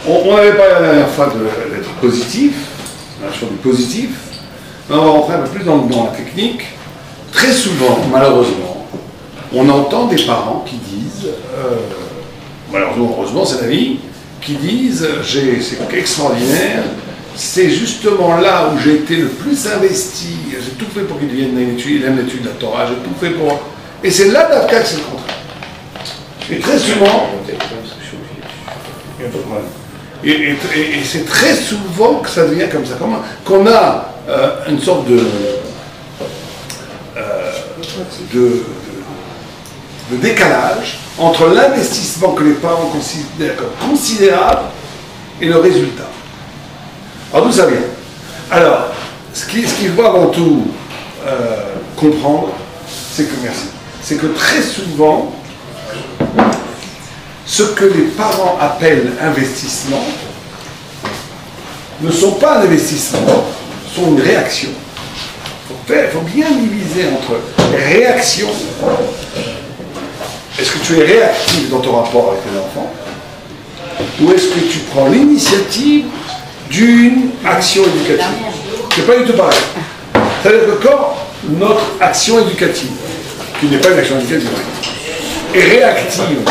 On avait parlé la dernière fois d'être positif, la chose du positif. On va rentrer un peu plus dans la technique. Très souvent, malheureusement, on entend des parents qui disent, malheureusement, heureusement, c'est la vie, qui disent c'est extraordinaire, c'est justement là où j'ai été le plus investi, j'ai tout fait pour qu'il devienne il aime l'étude de la Torah, j'ai tout fait pour. Et c'est là d'Afka que c'est le contraire. Et très souvent. Et c'est très souvent que ça devient comme ça. Qu'on a une sorte de décalage entre l'investissement que les parents considèrent comme considérable et le résultat. Alors d'où ça vient? Alors, ce qu'il faut avant tout comprendre, c'est que très souvent, ce que les parents appellent investissement ne sont pas un investissement, sont une réaction. Il faut bien diviser entre réaction. Est-ce que tu es réactif dans ton rapport avec tes enfants? Ou est-ce que tu prends l'initiative d'une action éducative? C'est pas du tout pareil. C'est-à-dire que quand notre action éducative, qui n'est pas une action éducative, est réactive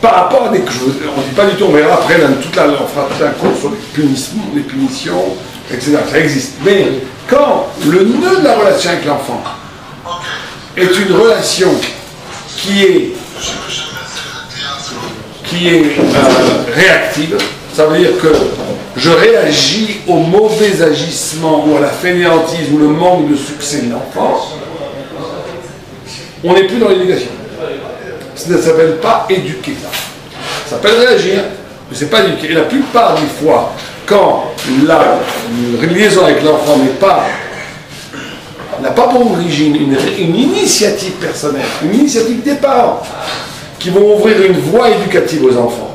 par rapport à des choses, on ne dit pas du tout, on verra après, on fera tout un cours sur les punitions, etc. Ça existe. Mais quand le nœud de la relation avec l'enfant est une relation qui est réactive, ça veut dire que je réagis au mauvais agissement ou à la fainéantise ou le manque de succès de l'enfant, on n'est plus dans l'éducation. Ça ne s'appelle pas éduquer. Ça s'appelle réagir, mais ce n'est pas éduquer. Et la plupart des fois, quand la liaison avec l'enfant n'a pas pour origine une initiative personnelle, une initiative des parents, qui vont ouvrir une voie éducative aux enfants,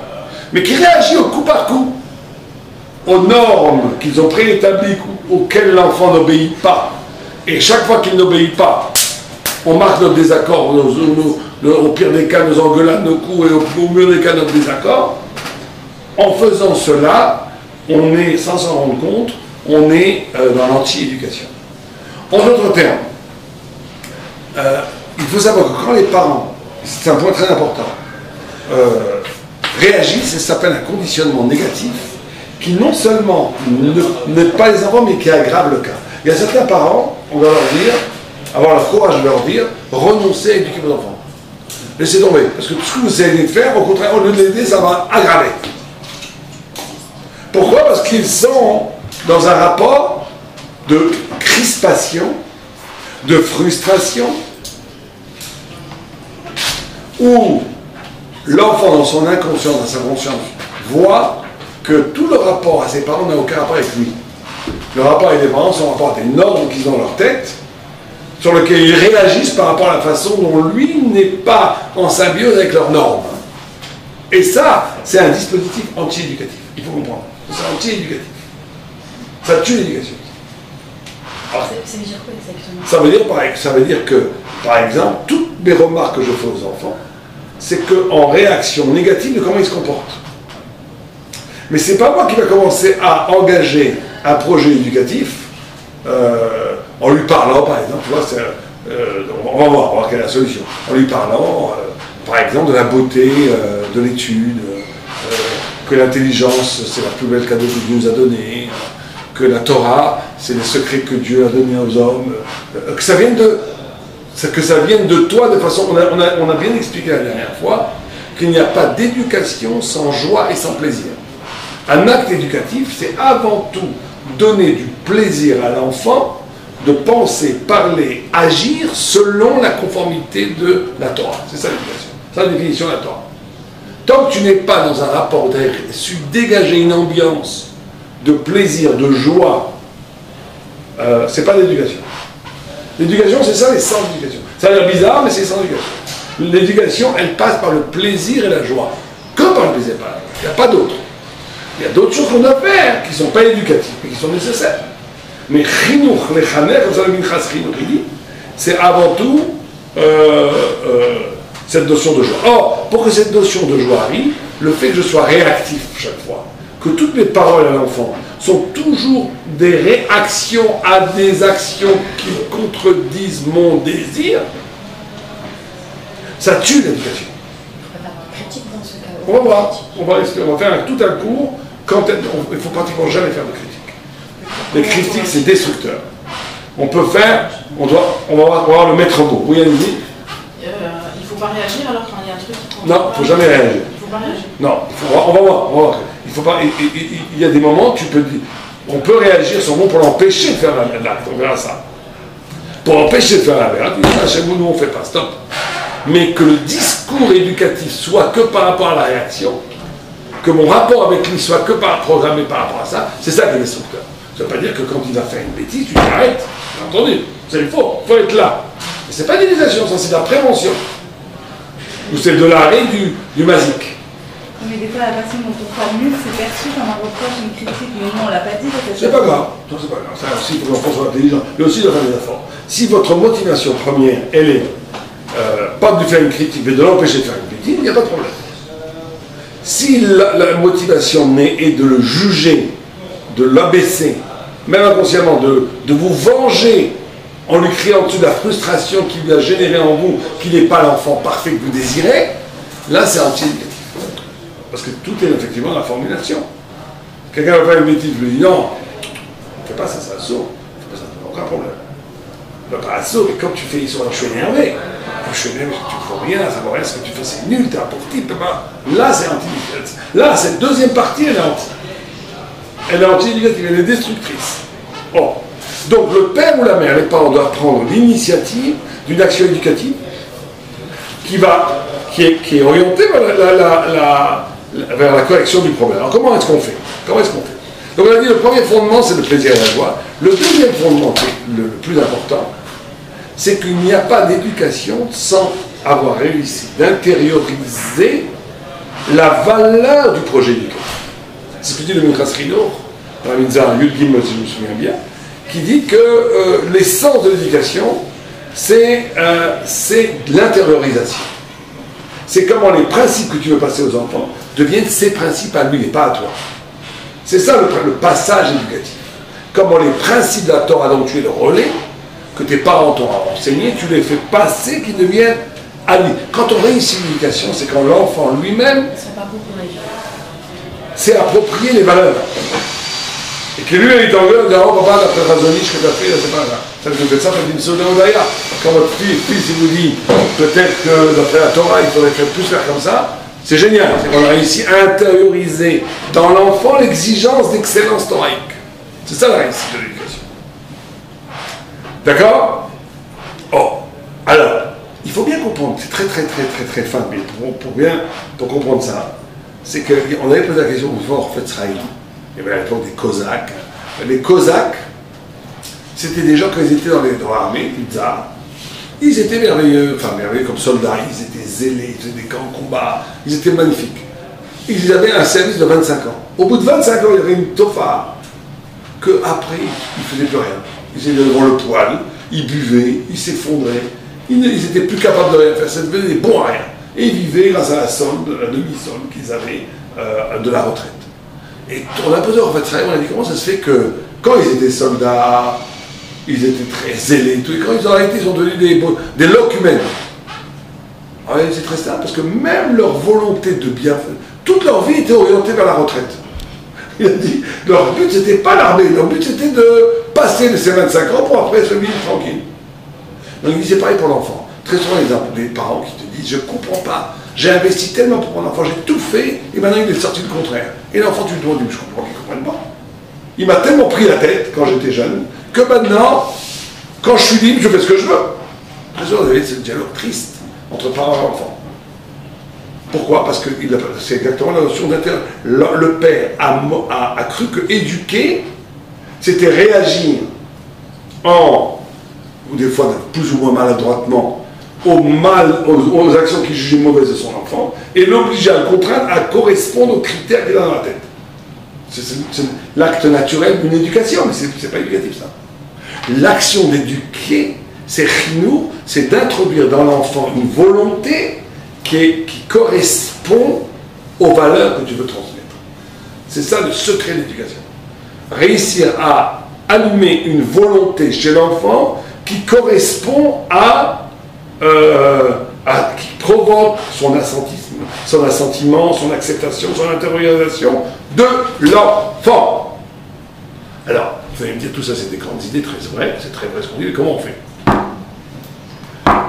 mais qui réagit au coup par coup, aux normes qu'ils ont préétablies, auxquelles l'enfant n'obéit pas. Et chaque fois qu'il n'obéit pas, on marque notre désaccord, au pire des cas, nos engueulades, nos coups, et au mieux des cas, notre désaccord. En faisant cela, on est, sans s'en rendre compte, on est dans l'anti-éducation. En d'autres termes, il faut savoir que quand les parents, c'est un point très important, réagissent, ça s'appelle un conditionnement négatif, qui non seulement n'aide pas les enfants, mais qui aggrave le cas. Il y a certains parents, on va leur dire, avoir le courage de leur dire, renoncez à éduquer vos enfants. Laissez tomber, parce que tout ce que vous essayez de faire, au contraire, au lieu de l'aider, ça va aggraver. Pourquoi? Parce qu'ils sont dans un rapport de crispation, de frustration, où l'enfant, dans son inconscient, dans sa conscience, voit que tout le rapport à ses parents n'a aucun rapport avec lui. Le rapport avec les parents, c'est un rapport à des normes qu'ils ont dans leur tête, sur lequel ils réagissent par rapport à la façon dont lui n'est pas en symbiose avec leurs normes. Et ça, c'est un dispositif anti-éducatif. Il faut comprendre. C'est anti-éducatif. Ça tue l'éducation. Ça veut dire quoi exactement? Ça veut dire que, par exemple, toutes mes remarques que je fais aux enfants, c'est qu'en réaction négative de comment ils se comportent. Mais c'est pas moi qui va commencer à engager un projet éducatif en lui parlant, par exemple, tu vois, on va voir quelle est la solution. En lui parlant, par exemple, de la beauté de l'étude, que l'intelligence, c'est la plus belle cadeau que Dieu nous a donné, que la Torah, c'est les secrets que Dieu a donnés aux hommes, que ça vienne de toi de façon. On a bien expliqué la dernière fois qu'il n'y a pas d'éducation sans joie et sans plaisir. Un acte éducatif, c'est avant tout donner du plaisir à l'enfant de penser, parler, agir selon la conformité de la Torah. C'est ça l'éducation. C'est la définition de la Torah. Tant que tu n'es pas dans un rapport où tu as su dégager une ambiance de plaisir, de joie, c'est pas l'éducation. L'éducation, c'est ça les sens d'éducation. Ça a l'air bizarre, mais c'est les sens d'éducation. L'éducation, elle passe par le plaisir et la joie. Que par le plaisir, il n'y a pas d'autre. Il y a d'autres choses qu'on doit faire qui ne sont pas éducatives, mais qui sont nécessaires. Mais chinuch, lechaner, comme ça le Minchas Chinuch, il dit, c'est avant tout cette notion de joie. Or, pour que cette notion de joie arrive, le fait que je sois réactif chaque fois, que toutes mes paroles à l'enfant sont toujours des réactions à des actions qui contredisent mon désir, ça tue l'éducation. On va voir, on va faire tout un cours, il ne faut pratiquement jamais faire de critique. Les critiques, c'est destructeur. On peut faire, on va voir le maître mot. Oui, Annie? Il ne faut pas réagir alors quand il y a un truc qui... Non, il ne faut jamais réagir. Il ne faut pas réagir. Non, on va voir. Il y a des moments, on peut réagir sur mot pour l'empêcher de faire l'acte, on verra ça. Pour empêcher de faire l'acte, chez nous, on ne fait pas, stop. Mais que le discours éducatif soit que par rapport à la réaction, que mon rapport avec lui soit que programmé par rapport à ça, c'est ça qui est destructeur. Ça ne veut pas dire que quand il va faire une bêtise, tu t'arrêtes. Bien entendu, c'est faux, il faut être là. Mais ce n'est pas l'éducation, ça c'est de la prévention. Ou c'est de l'arrêt du masique. Mais des fois, la façon dont on formule, c'est perçu comme un reproche, une critique, mais non, on ne l'a pas dit. C'est pas grave, c'est pas grave. Ça aussi, il faut que l'enfant soit intelligent, mais aussi de faire des efforts. Si votre motivation première, elle est pas de faire une critique, mais de l'empêcher de faire une critique, il n'y a pas de problème. Si la motivation est de le juger, de l'abaisser, même inconsciemment, de vous venger en lui criant dessus de la frustration qui lui a généré en vous, qu'il n'est pas l'enfant parfait que vous désirez, là c'est anti-éducatif. Parce que tout est effectivement dans la formulation. Quelqu'un va faire une bêtise, je lui dis non, ne fais pas ça, c'est assaut. Ne fais pas ça, aucun problème. Ne fais pas assaut, mais quand tu fais ils je suis énervé. Je suis énervé, tu ne fais rien, ça va rien, ce que tu fais c'est nul, t'es un pauvre type. Là c'est anti-éducatif. Là, cette deuxième partie, elle est anti. Elle est anti-éducative, elle est destructrice. Oh. Donc le père ou la mère, les parents doivent prendre l'initiative d'une action éducative qui est orientée vers la correction du problème. Alors comment est-ce qu'on fait? Donc on a dit le premier fondement c'est le plaisir et la joie. Le deuxième fondement, qui est le plus important, c'est qu'il n'y a pas d'éducation sans avoir réussi d'intérioriser la valeur du projet éducatif. C'est ce que dit le Minchas Chinuch, dans la Mitzvah Yud Gimel, si je me souviens bien, qui dit que l'essence de l'éducation, c'est l'intériorisation. C'est comment les principes que tu veux passer aux enfants deviennent ses principes à lui et pas à toi. C'est ça le passage éducatif. Comment les principes de la Torah dont tu es le relais, que tes parents t'ont enseigné, tu les fais passer, qu'ils deviennent à lui. Quand on réussit l'éducation, c'est quand l'enfant lui-même s'est approprié les valeurs. Et que lui, il t'engueule, il dit, oh papa, d'après Razonich, que tu as fait, c'est pas grave. Ça vous fait ça, faites une soda au d'ailleurs. Quand votre fils il vous dit, peut-être que d'après la Torah, il faudrait plus faire comme ça, c'est génial. C'est qu'on a réussi à intérioriser dans l'enfant l'exigence d'excellence thoraïque. C'est ça la réussite de l'éducation. D'accord? Oh, alors, il faut bien comprendre, c'est très fin, mais pour comprendre ça, c'est qu'on avait posé la question au fort Fetzraïm. Il y avait à l'époque des Cosaques. Les Cosaques, c'était des gens, quand ils étaient dans l'armée, les tsars, ils étaient merveilleux, comme soldats, ils étaient zélés, ils faisaient des camps de combat, ils étaient magnifiques. Ils avaient un service de 25 ans. Au bout de 25 ans, il y avait une tofa qu'après, ils ne faisaient plus rien. Ils étaient devant le poêle, ils buvaient, ils s'effondraient, ils n'étaient plus capables de rien faire, ça devenait des bons à rien. Et ils vivaient grâce à la solde, la demi-solde qu'ils avaient de la retraite. Et on a posé en fait ça, on a dit comment ça se fait que quand ils étaient soldats, ils étaient très zélés, tout, et quand ils ont arrêté, ils sont devenus des locumènes. Ah ouais, c'est très simple, parce que même leur volonté de bien faire, toute leur vie était orientée vers la retraite. Il a dit, leur but c'était pas l'armée, leur but c'était de passer ces 25 ans pour après se vivre tranquille. Donc il dit c'est pareil pour l'enfant. Très souvent des parents qui te disent, je comprends pas. J'ai investi tellement pour mon enfant, j'ai tout fait, et maintenant il est sorti le contraire. Et l'enfant, tu lui demandes, je comprends qu'il ne comprenne pas. Il m'a tellement pris la tête quand j'étais jeune, que maintenant, quand je suis libre, je fais ce que je veux. Très souvent, vous avez ce dialogue triste entre parents et enfants. Pourquoi? Parce que c'est exactement la notion d'intérêt. Le père a cru que éduquer, c'était réagir ou des fois plus ou moins maladroitement, aux actions qu'il jugeait mauvaises de son enfant, et l'obliger à le contraindre à correspondre aux critères qu'il a dans la tête. C'est l'acte naturel d'une éducation, mais c'est pas éducatif ça. L'action d'éduquer, c'est chinou, c'est d'introduire dans l'enfant une volonté qui correspond aux valeurs que tu veux transmettre. C'est ça le secret de l'éducation. Réussir à allumer une volonté chez l'enfant qui correspond qui provoque son assentiment, son acceptation, son intériorisation de l'enfant. Alors, vous allez me dire, tout ça c'est des grandes idées, très vraies, c'est très vrai ce qu'on dit, mais comment on fait?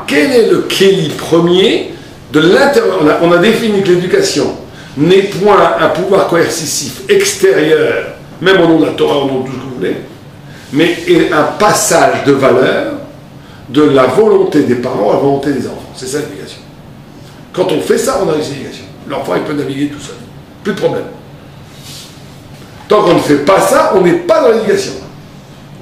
Quel est le kéli premier de l'intérieur? On a défini que l'éducation n'est point un pouvoir coercitif extérieur, même au nom de la Torah, au nom de tout ce que vous voulez, mais est un passage de valeur de la volonté des parents à la volonté des enfants. C'est ça l'éducation. Quand on fait ça, on a réussi l'éducation. L'enfant, il peut naviguer tout seul. Plus de problème. Tant qu'on ne fait pas ça, on n'est pas dans l'éducation.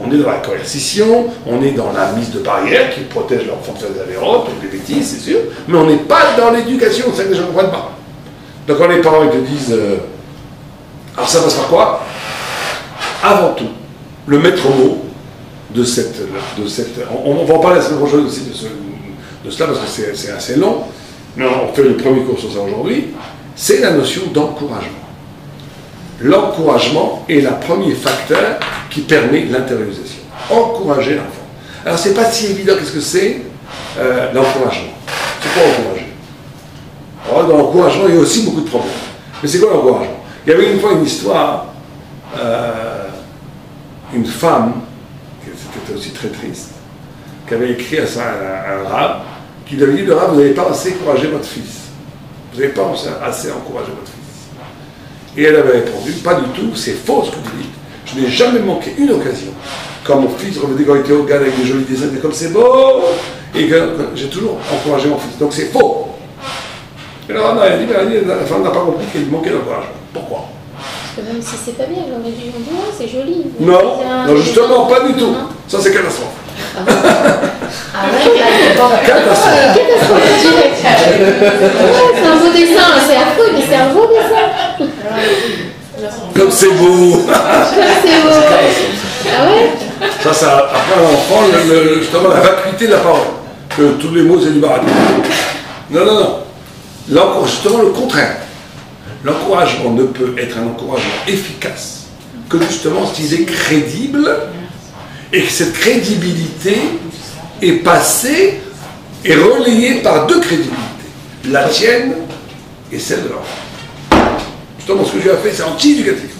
On est dans la coercition, on est dans la mise de barrières qui protège l'enfant de faire des avérotes ou des bêtises, c'est sûr, mais on n'est pas dans l'éducation, c'est ça que les gens ne comprennent pas. Donc quand les parents ils te disent alors ça passe par quoi? Avant tout, le maître mot de cette on va en parler la semaine prochaine aussi de cela parce que c'est assez long, mais on fait le premier cours sur ça aujourd'hui, c'est la notion d'encouragement. L'encouragement est le premier facteur qui permet l'intériorisation. Encourager l'enfant. Alors c'est pas si évident qu'est-ce que c'est l'encouragement. C'est quoi encourager? Alors, dans l'encouragement, il y a aussi beaucoup de problèmes. Mais c'est quoi l'encouragement? Il y avait une fois une histoire, une femme, c'était aussi très triste, qui avait écrit à un rabbin, qui lui avait dit, le rabbin, vous n'avez pas assez encouragé votre fils. Vous n'avez pas assez encouragé votre fils. Et elle avait répondu, pas du tout, c'est faux ce que vous dites. Je n'ai jamais manqué une occasion. Quand mon fils revenait quand il était au Ghana avec des jolis dessins, comme c'est beau, et que j'ai toujours encouragé mon fils. Donc c'est faux. Et alors, elle a dit, la femme n'a pas compris qu'il manquait d'encouragement. Pourquoi? Parce que même si c'est pas bien, elle aurait dû dire, oh, c'est joli. Non, justement, pas du tout. Non. Ça, c'est catastrophe. Ah ouais, catastrophe. C'est un beau dessin, c'est affreux, mais c'est un beau dessin. Comme c'est beau. C'est beau. Ah ouais? Ça après l'enfant, justement, la vacuité de la parole. Que tous les mots, c'est du baratin. Non. Justement, le contraire. L'encouragement ne peut être un encouragement efficace que justement s'il est crédible et que cette crédibilité est passée et relayée par deux crédibilités, la tienne et celle de l'enfant. Justement, ce que tu as fait, c'est anti-éducatif.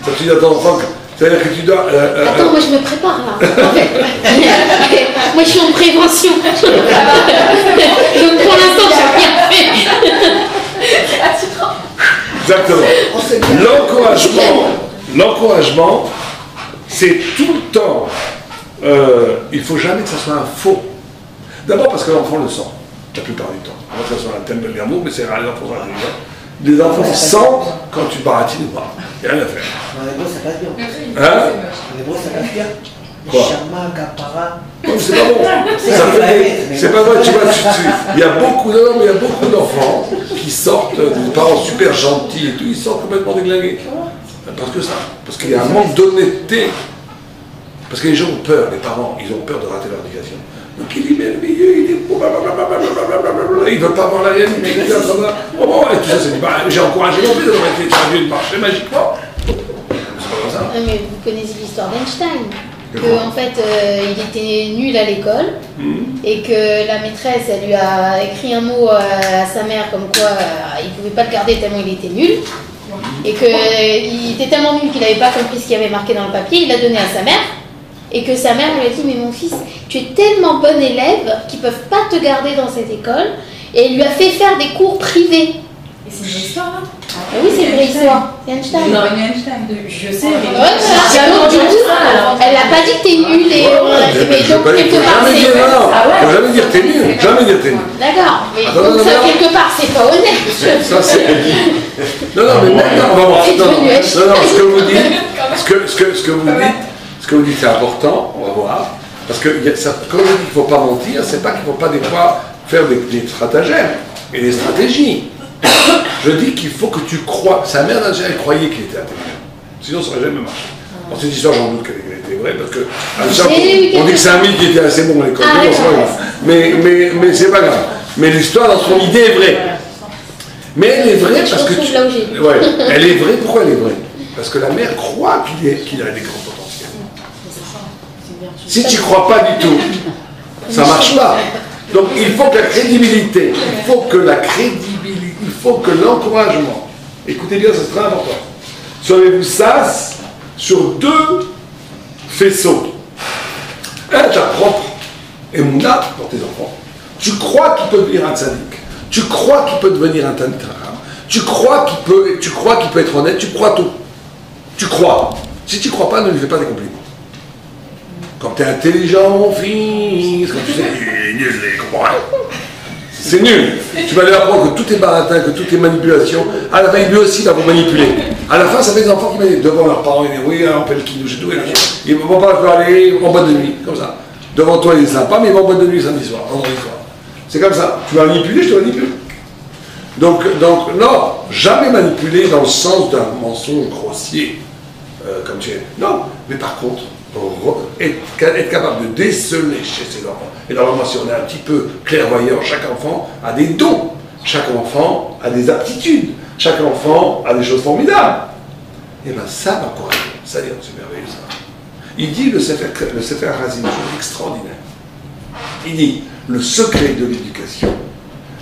Ça te dit à ton enfant, c'est-à-dire que tu dois... Attends, moi je me prépare là. Moi je suis en prévention. Donc pour l'instant, j'ai rien fait. Exactement. L'encouragement, c'est tout le temps. Il ne faut jamais que ça soit un faux. D'abord parce que l'enfant le sent, la plupart du temps. Moi, ça soit un thème de l'amour, mais c'est rare, les enfants sont intelligents. Les enfants sentent quand tu baratines ou pas. Il n'y a rien à faire. En hébreu, ça passe bien. Hein? En hébreu, ça passe bien. Quoi? Shama, Kapara. Non, c'est pas bon. C'est pas vrai, tu vois, il y a beaucoup d'enfants qui sortent, des parents super gentils et tout, ils sortent complètement déglingués. Parce qu'il y a un manque d'honnêteté. Parce que les gens ont peur, les parents, ils ont peur de rater leur éducation. Donc il est merveilleux, il est... Il ne veut pas voir la réalité. Et tout ça, c'est dit, j'ai encouragé mon fils, ça aurait été traduit de marcher magiquement. C'est pas comme ça. Non, mais vous connaissez l'histoire d'Einstein. En fait, il était nul à l'école et que la maîtresse, elle lui a écrit un mot à sa mère comme quoi il ne pouvait pas le garder tellement il était nul. Et qu'il était tellement nul qu'il n'avait pas compris ce qu'il y avait marqué dans le papier, il l'a donné à sa mère. Et que sa mère lui a dit, mais mon fils, tu es tellement bon élève qu'ils ne peuvent pas te garder dans cette école. Et elle lui a fait faire des cours privés. Et c'est une vraie histoire, là? Ah oui, c'est une vraie histoire. C'est Einstein. Non, Einstein. Je sais, mais... Donc, du coup, elle n'a pas dit que t'es nul. Mais donc, quelque part, c'est... Il ne faut jamais dire que t'es nul. Jamais dire que t'es nul. D'accord. Mais donc, ça, quelque part, c'est pas honnête. Ça, c'est... Non, mais maintenant, on va voir. Non, ce que vous dites... Ce que vous dites, c'est important, on va voir. Parce que quand on dit qu'il ne faut pas mentir, c'est pas qu'il ne faut pas des fois faire des stratagèmes et des stratégies. Je dis qu'il faut que tu crois. Sa mère, elle croyait qu'il était intelligent. Sinon, ça n'aurait jamais marché. Dans cette histoire, j'en doute qu'elle était vraie, parce que on dit que c'est un mythe qui était assez bon à l'école. Mais c'est pas grave. Mais l'histoire, dans son idée, est vraie. Mais elle est vraie Je parce que retrouve là où j'ai. ouais, elle est vraie. Pourquoi elle est vraie? Parce que la mère croit qu'il a des grands potentiels. Si tu ne crois pas du tout, ça ne marche pas. Donc il faut que la crédibilité, il faut que l'encouragement, écoutez bien, c'est très important, soit avec vous sas sur deux faisceaux. Un, ta propre émouna pour tes enfants. Tu crois qu'il peut devenir un tzaddik. Tu crois qu'il peut devenir un tanit haram. Tu crois qu'il peut être honnête. Tu crois tout. Tu crois. Si tu ne crois pas, ne lui fais pas des compliments. Quand tu es intelligent, mon fils, quand tu sais, il est nul, il comprend rien. C'est nul. Tu vas lui apprendre que tout est baratin, que tout est manipulation. À la fin, lui aussi va vous manipuler. À la fin, ça fait des enfants qui manipulent devant leurs parents. Ils disent oui, on fait le kidouche et tout. Ils ne vont pas aller en boîte de nuit, comme ça. Devant toi, il est sympa, mais ils vont en boîte de nuit samedi soir, vendredi soir. C'est comme ça. Tu vas manipuler, je te manipule. Donc, non, jamais manipuler dans le sens d'un mensonge grossier, comme tu es. Non, mais par contre, être capable de déceler chez ses enfants. Et normalement, si on est un petit peu clairvoyant, chaque enfant a des dons, chaque enfant a des aptitudes, chaque enfant a des choses formidables. Et bien ça m'encourage. Ça, c'est merveilleux ça. Il dit, le Sefer Hazim, une chose extraordinaire. Il dit, le secret de l'éducation,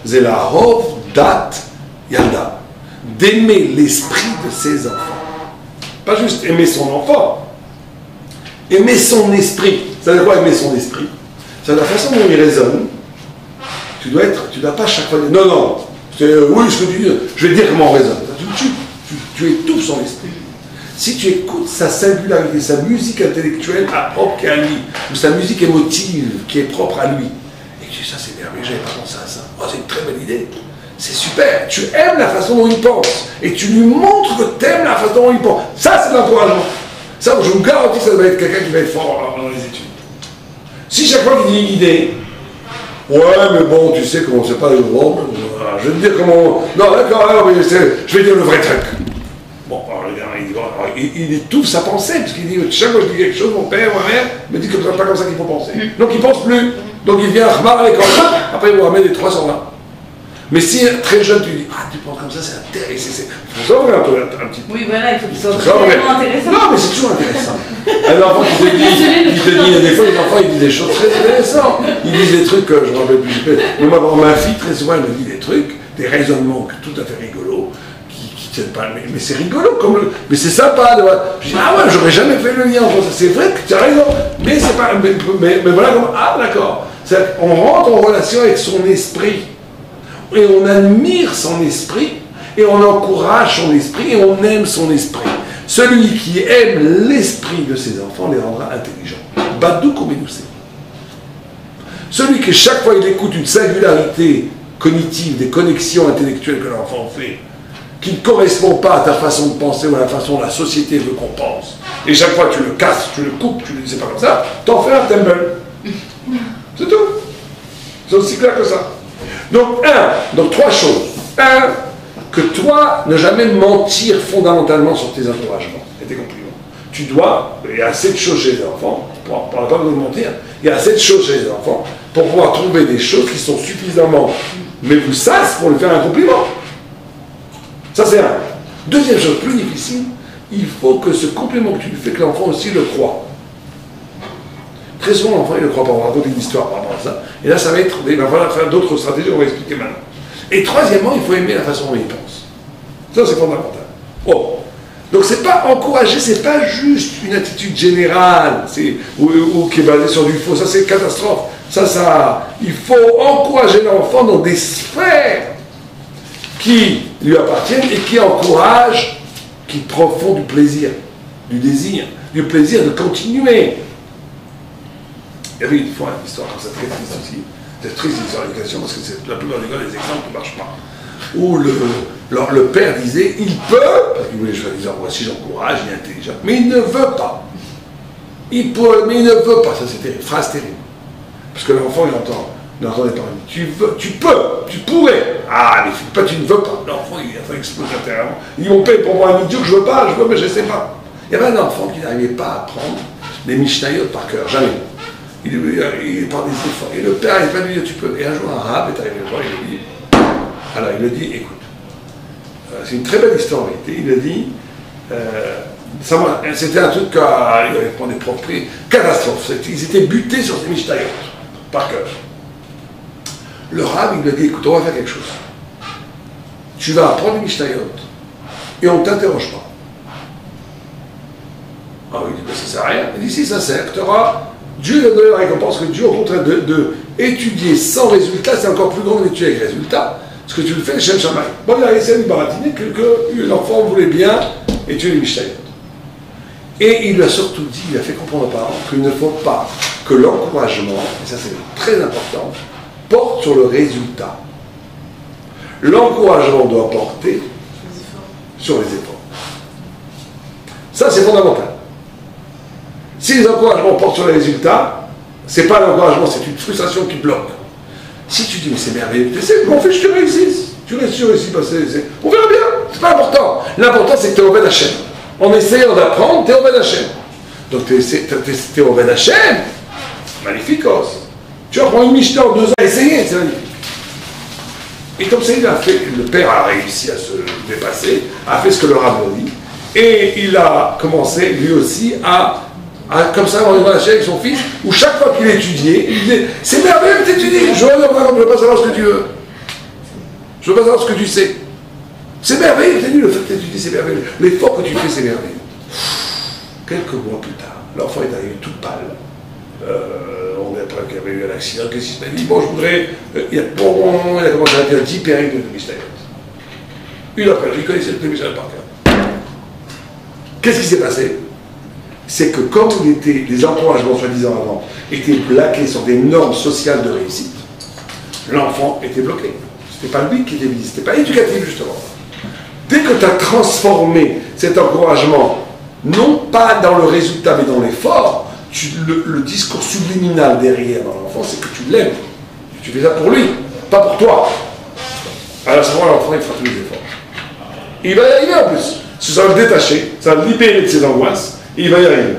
c'est la rov dat yalda, d'aimer l'esprit de ses enfants. Pas juste aimer son enfant, aimer son esprit. Ça veut dire quoi aimer son esprit? C'est la façon dont il raisonne. Tu dois pas chaque fois dire non, oui, ce que tu dis, je vais dire comment on raisonne. Tu étouffes son esprit. Si tu écoutes sa singularité, sa musique intellectuelle propre qui est à lui, ou sa musique émotive qui est propre à lui, et que tu dis ça c'est merveilleux, j'avais pas pensé à ça. Oh, c'est une très bonne idée. C'est super. Tu aimes la façon dont il pense, et tu lui montres que tu aimes la façon dont il pense. Ça c'est l'encouragement. Ça, je vous garantis, ça va être quelqu'un qui va être fort dans les études. Si chaque fois qu'il dit une idée, ouais, mais bon, tu sais comment c'est pas le bon, je vais te dire comment. Non, d'accord, alors, je vais dire le vrai truc. Bon, alors, il étouffe sa pensée, parce qu'il dit chaque fois que je dis quelque chose, mon père, ma mère me dit que c'est pas comme ça qu'il faut penser. Donc il pense plus. Donc il vient à remarquer à l'école. Après, il vous ramène des 300 là. Mais si très jeune, tu dis tu penses comme ça, c'est intéressant. Il faut savoir un petit peu. Oui, voilà, il faut qu'il soit vraiment intéressant. Non, mais c'est toujours intéressant. Un enfant qui te dit, des fois, les enfants, ils disent des choses très intéressantes. Ils disent des trucs que je me rappelle plus. Mais moi, ma fille, très souvent, elle me dit des trucs, des raisonnements tout à fait rigolos, qui tiennent pas. Mais c'est rigolo, mais c'est sympa. Je dis, ouais, j'aurais jamais fait le lien entre ça. C'est vrai que tu as raison. Mais c'est pas. Mais voilà, d'accord. On rentre en relation avec son esprit. Et on admire son esprit, et on encourage son esprit, et on aime son esprit. Celui qui aime l'esprit de ses enfants les rendra intelligents. Badou Komenoussé. Celui qui, chaque fois il écoute une singularité cognitive, des connexions intellectuelles que l'enfant fait, qui ne correspond pas à ta façon de penser ou à la façon dont la société veut qu'on pense, et chaque fois tu le casses, tu le coupes, tu le dis c'est pas comme ça, t'en fais un temple. C'est tout. C'est aussi clair que ça. Donc, trois choses. Un, que toi, ne jamais mentir fondamentalement sur tes encouragements et tes compliments. Tu dois, il y a assez de choses chez les enfants, on ne parle pas de mentir, il y a assez de choses chez les enfants pour pouvoir trouver des choses qui sont suffisamment, mais vous sas pour lui faire un compliment. Ça, c'est un. Deuxième chose, plus difficile, il faut que ce compliment que tu lui fais, que l'enfant aussi le croit. Très souvent, l'enfant, il ne croit pas. On va raconter une histoire par rapport à ça. Et là, il va falloir faire d'autres stratégies, on va expliquer maintenant. Et troisièmement, il faut aimer la façon dont il pense. Ça, c'est fondamental. Donc, c'est pas encourager, c'est pas juste une attitude générale ou qui est basée sur du faux. Ça, c'est catastrophe. Il faut encourager l'enfant dans des sphères qui lui appartiennent et qui encouragent, qui font du plaisir, du désir, du plaisir de continuer. Il y avait une fois une histoire comme ça, très triste aussi. C'est triste l'histoire de l'éducation parce que c'est la plupart du temps les exemples qui ne marchent pas. Où le père disait, il peut, parce qu'il voulait choisir, voici j'encourage, il est intelligent, mais il ne veut pas. Il peut, mais il ne veut pas. Ça c'était une phrase terrible. Parce que l'enfant il entend des paroles. Tu peux, tu pourrais. Ah, mais tu ne veux pas. L'enfant il explose intérieurement. Il dit, mon père, pour moi un idiot que je veux pas, mais je ne sais pas. Il y avait un enfant qui n'arrivait pas à apprendre les Mishnayot par cœur, jamais. Il part des efforts. Et le père, il va lui dire, tu peux. Et un jour, un rab est arrivé le voir, il lui dit, alors il lui dit, écoute, c'est une très belle histoire en réalité. Il a dit, c'était un truc, il avait pris des propres catastrophes. Ils étaient butés sur ces Mishnayot, par cœur. Le Rav, il lui a dit, écoute, on va faire quelque chose. Tu vas apprendre les Mishnayot et on ne t'interroge pas. Ah oui, il dit, ben, ça sert à rien. Il dit, si ça sert, tu auras, Dieu va donner la récompense que Dieu, au contraire de étudier sans résultat, c'est encore plus grand d'étudier avec résultat. Ce que tu le fais, Shem Shamaï. Bon, il a essayé de baratiner que l'enfant voulait bien étudier les Mishnayot. Et il lui a surtout dit, il a fait comprendre aux parents qu'il ne faut pas que l'encouragement, et ça c'est très important, porte sur le résultat. L'encouragement doit porter sur les efforts. Ça c'est fondamental. Si les encouragements portent sur les résultats, c'est pas l'encouragement, c'est une frustration qui bloque. Si tu dis, mais c'est merveilleux, mon fils, tu réussis. Tu réussis, on verra bien, c'est pas important. L'important, c'est que tu es au Ben Hachem. En essayant d'apprendre, tu es au Ben Hachem. Donc, tu es au Ben Hachem, magnificos. Tu apprends une Mishnah en 2 ans, essayer, c'est magnifique. Et comme ça, il a fait, le père a réussi à se dépasser, a fait ce que le Rav dit, et il a commencé, lui aussi, à comme ça, on va lâcher avec son fils, où chaque fois qu'il étudiait, il disait, c'est merveilleux que tu étudies, je veux pas savoir ce que tu veux. Je veux pas savoir ce que tu sais. C'est merveilleux, t'as dit, le fait que tu étudies, c'est merveilleux. L'effort que tu fais, c'est merveilleux. Quelques mois plus tard, l'enfant est arrivé tout pâle. On a appris qu'il y avait eu un accident, qu'est-ce qu'il s'est dit, bon, je voudrais. Il a commencé à dire 10 périodes de Mishnayot. Une après, il connaissait le Mishnayot par cœur. Qu'est-ce qui s'est passé? C'est que comme les encouragements, soi-disant avant, étaient plaqués sur des normes sociales de réussite, l'enfant était bloqué. Ce n'était pas lui qui était visé, ce n'était pas éducatif justement. Dès que tu as transformé cet encouragement, non pas dans le résultat, mais dans l'effort, le discours subliminal derrière dans l'enfant, c'est que tu l'aimes. Tu fais ça pour lui, pas pour toi. Alors à ce moment-là, l'enfant, il fera tous les efforts. Il va y arriver en plus. Ça va le détacher, ça va le libérer de ses angoisses, et il va y arriver.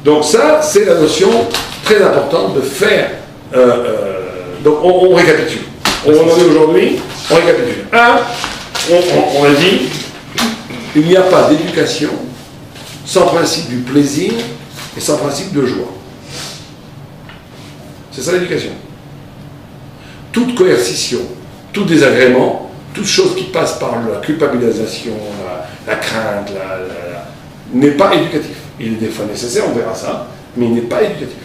Donc ça, c'est la notion très importante de faire... donc on récapitule. On en est aujourd'hui, on récapitule. On a dit, il n'y a pas d'éducation sans principe du plaisir et sans principe de joie. C'est ça l'éducation. Toute coercition, tout désagrément, toute chose qui passe par la culpabilisation, la crainte, n'est pas éducatif. Il est des fois nécessaire, on verra ça, mais il n'est pas éducatif.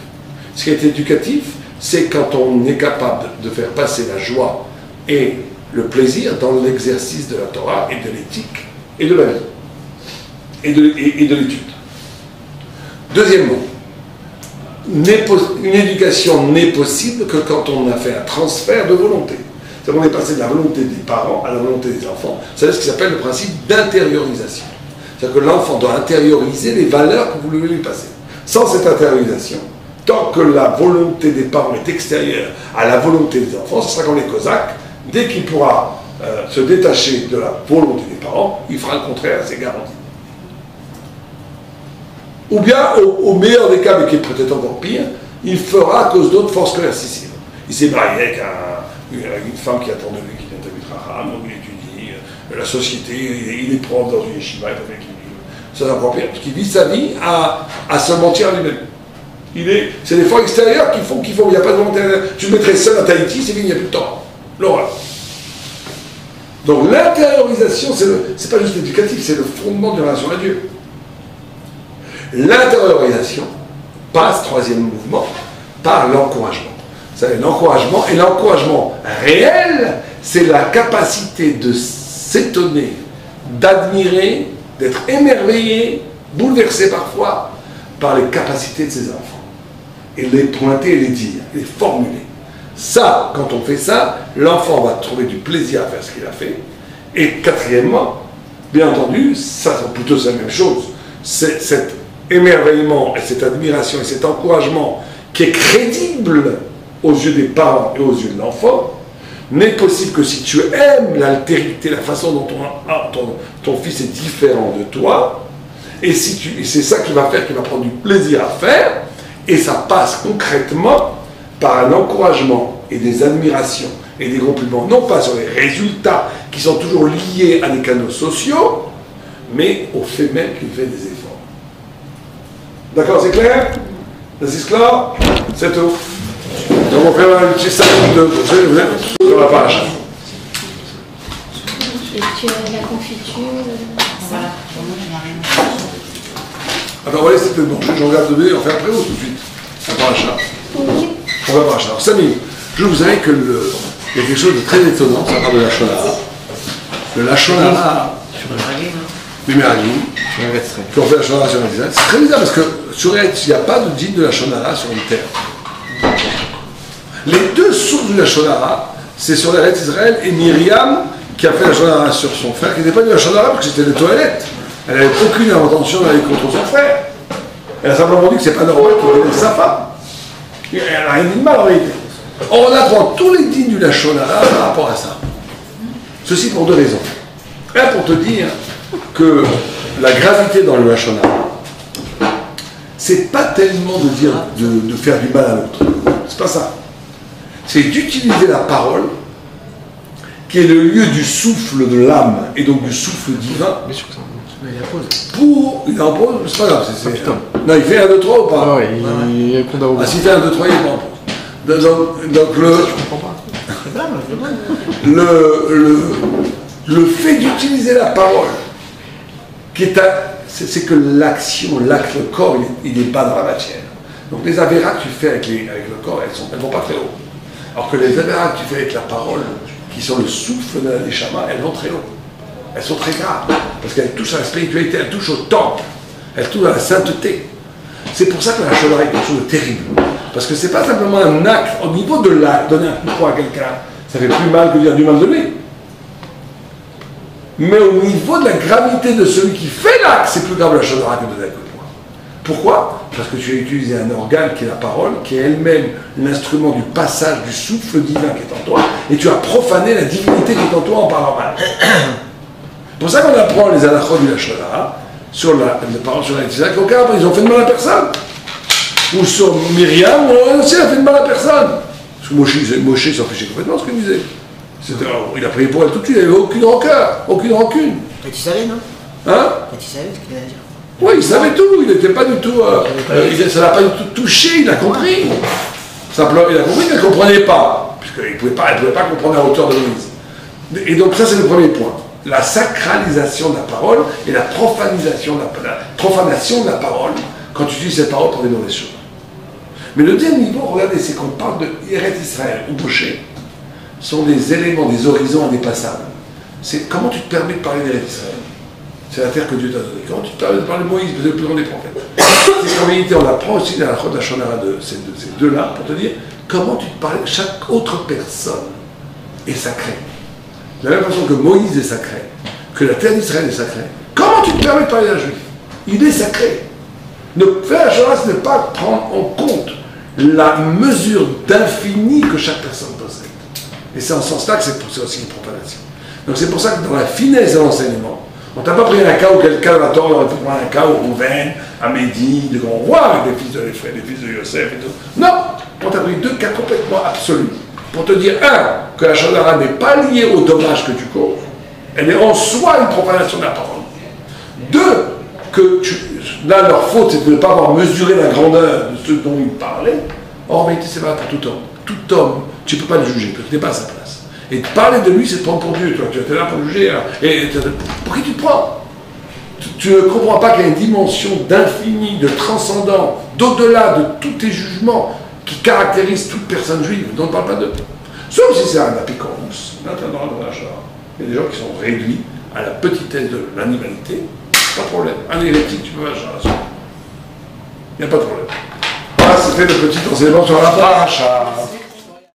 Ce qui est éducatif, c'est quand on est capable de faire passer la joie et le plaisir dans l'exercice de la Torah et de l'éthique et de la vie et de l'étude. Deuxièmement, une éducation n'est possible que quand on a fait un transfert de volonté. C'est-à-dire qu'on est passé de la volonté des parents à la volonté des enfants. C'est ce qui s'appelle le principe d'intériorisation. C'est-à-dire que l'enfant doit intérioriser les valeurs que vous voulez lui passer. Sans cette intériorisation, tant que la volonté des parents est extérieure à la volonté des enfants, ce sera comme les Cosaques, dès qu'il pourra se détacher de la volonté des parents, il fera le contraire, c'est garanti. Ou bien, au meilleur des cas, mais qui est peut-être encore pire, il fera à cause d'autres forces coercitives. Il s'est marié avec une femme qui attend de lui, qui vient à Raham, donc il étudie la société, il est prof dans une yeshiva, ça encore pire, parce qu'il vit sa vie à se mentir à lui-même. C'est les forces extérieures qu'il faut, il n'y a pas de volonté. Tu te mettrais seul à Tahiti, c'est fini, il n'y a plus de temps. L'horreur. Donc l'intériorisation, c'est pas juste éducatif, c'est le fondement de la relation à Dieu. L'intériorisation passe, troisième mouvement, par l'encouragement. Vous savez, l'encouragement, et l'encouragement réel, c'est la capacité de s'étonner, d'admirer, d'être émerveillé, bouleversé parfois, par les capacités de ses enfants. Et les pointer et les dire, les formuler. Ça, quand on fait ça, l'enfant va trouver du plaisir à faire ce qu'il a fait. Et quatrièmement, bien entendu, ça c'est plutôt la même chose, c'est cet émerveillement et cette admiration et cet encouragement qui est crédible aux yeux des parents et aux yeux de l'enfant, n'est possible que si tu aimes l'altérité, la façon dont ton fils est différent de toi, et c'est ça qui va faire qu'il va prendre du plaisir à faire, et ça passe concrètement par un encouragement et des admirations et des compliments, non pas sur les résultats qui sont toujours liés à des canaux sociaux, mais au fait même qu'il fait des efforts. D'accord, c'est clair? C'est clair? C'est tout. Donc on fait un petit 5 minutes sur la page. Et tu as la confiture. Voilà, pour moi, je n'ai rien. Attends, on va laisser peut-être manger, je regarde de on fait après ou tout de suite? La paracha. Oui. On va paracha. Alors, 5 minutes. Je vous savez que il y a quelque chose de très étonnant, ça parle de la Shonara. Le la Shonara, du Meraglim, qu'on fait la Shonara sur Israël. C'est très bizarre parce que sur Eretz, il n'y a pas de dîme de la Shonara sur une terre. Les deux sources de la Shonara, c'est sur Eretz Israël et Myriam qui a fait la Shonara sur son frère, qui n'était pas de la Shonara parce que c'était des toilettes. Elle n'avait aucune intention d'aller contre son frère. Elle a simplement dit que c'est pas normal qu'il connaisse sa femme. Elle n'a rien dit de mal en réalité. Or, on apprend tous les dîmes du Lachonara par rapport à ça. Ceci pour deux raisons. Un, pour te dire que la gravité dans le Lachonara, c'est pas tellement de dire de faire du mal à l'autre. C'est pas ça. C'est d'utiliser la parole, qui est le lieu du souffle de l'âme et donc du souffle divin. Pour. Il en pose, c'est pas grave. Non, il fait 1, 2, 3 ou pas? Ah ouais, il répond d'abord. Ah, s'il fait 1, 2, 3, il est pas en pause. Donc le fait d'utiliser la parole, qui est c'est que l'action, l'acte, le corps, il n'est pas dans la matière. Donc les avéras que tu fais avec le corps, elles ne vont pas très haut. Alors que les avéras que tu fais avec la parole, qui sont le souffle de la Neshama, elles vont très haut. Elles sont très graves, parce qu'elles touchent à la spiritualité, elles touchent au temple, elles touchent à la sainteté. C'est pour ça que la Shonara est quelque chose de terrible. Parce que c'est pas simplement un acte, au niveau de l'acte, donner un coup de poing à quelqu'un, ça fait plus mal que dire du mal de lui. Mais au niveau de la gravité de celui qui fait l'acte, c'est plus grave la Shonara que de donner un coup de poing. Pourquoi? Parce que tu as utilisé un organe qui est la parole, qui est elle-même l'instrument du passage du souffle divin qui est en toi, et tu as profané la divinité qui est en toi en parlant mal. C'est pour ça qu'on apprend les halachot du Lachonara sur les paroles sur la qu'aucun ils ont fait de mal à personne. Ou sur Myriam, aussi elle a fait de mal à personne. Parce que Moshe s'en fichait complètement ce qu'il disait. Il a prié pour elle tout de suite, il n'avait aucune rancœur, aucune rancune. Et tu savais, non? Hein? Et tu savais ce qu'il allait dire? Oui, il savait tout, il n'était pas du tout. Ça l'a pas du tout touché, il a compris. Simplement, il a compris qu'elle ne comprenait pas, puisqu'elle ne pouvait pas comprendre à hauteur de Moïse. Et donc, ça, c'est le premier point. La sacralisation de la parole et la profanation de la parole quand tu utilises cette parole pour des mauvaises choses. Mais le deuxième niveau, regardez, c'est qu'on parle de Eretz Israël ou Moshe, sont des éléments, des horizons indépassables. C'est comment tu te permets de parler d'Eretz Israël. C'est la terre que Dieu t'a donnée. Comment tu te permets de parler de Moïse, le plus grand des prophètes. C'est qu'en réalité, on apprend aussi dans la Chod Hashonara de ces deux-là pour te dire comment tu te parles. Chaque autre personne est sacrée. De la même façon que Moïse est sacré, que la terre d'Israël est sacrée, comment tu te permets de parler d'un juif? Il est sacré. Ne faire la chose, ce n'est pas prendre en compte la mesure d'infini que chaque personne possède. Et c'est en ce sens-là que c'est aussi une profanation. Donc c'est pour ça que dans la finesse de l'enseignement, on t'a pas pris un cas où quelqu'un Calvator aurait pu prendre un cas où Rouven, Amédi, de qu'on voit avec les fils de Léphraim, les fils de Yosef et tout. Non, on t'a pris deux cas complètement absolus. Pour te dire, un, que la Shonara n'est pas liée au dommage que tu causes, elle est en soi une profanation de la parole. Deux, que là, leur faute, c'est de ne pas avoir mesuré la grandeur de ce dont ils parlaient. Or, en réalité, c'est pas pour tout homme. Tout homme, tu ne peux pas le juger, parce que tu n'es pas à sa place. Et de parler de lui, c'est de prendre pour Dieu. Toi, tu es là pour le juger. Et pour qui tu te prends? Tu ne comprends pas qu'il y a une dimension d'infini, de transcendant, d'au-delà de tous tes jugements qui caractérisent toute personne juive, dont on ne parle pas d'eux. Sauf si c'est un apicurus, il y a des gens qui sont réduits à la petitesse de l'animalité, pas de problème. Un hérétique, tu peux faire ça. Il n'y a pas de problème. Voilà, c'était le petit enseignement sur la paracha.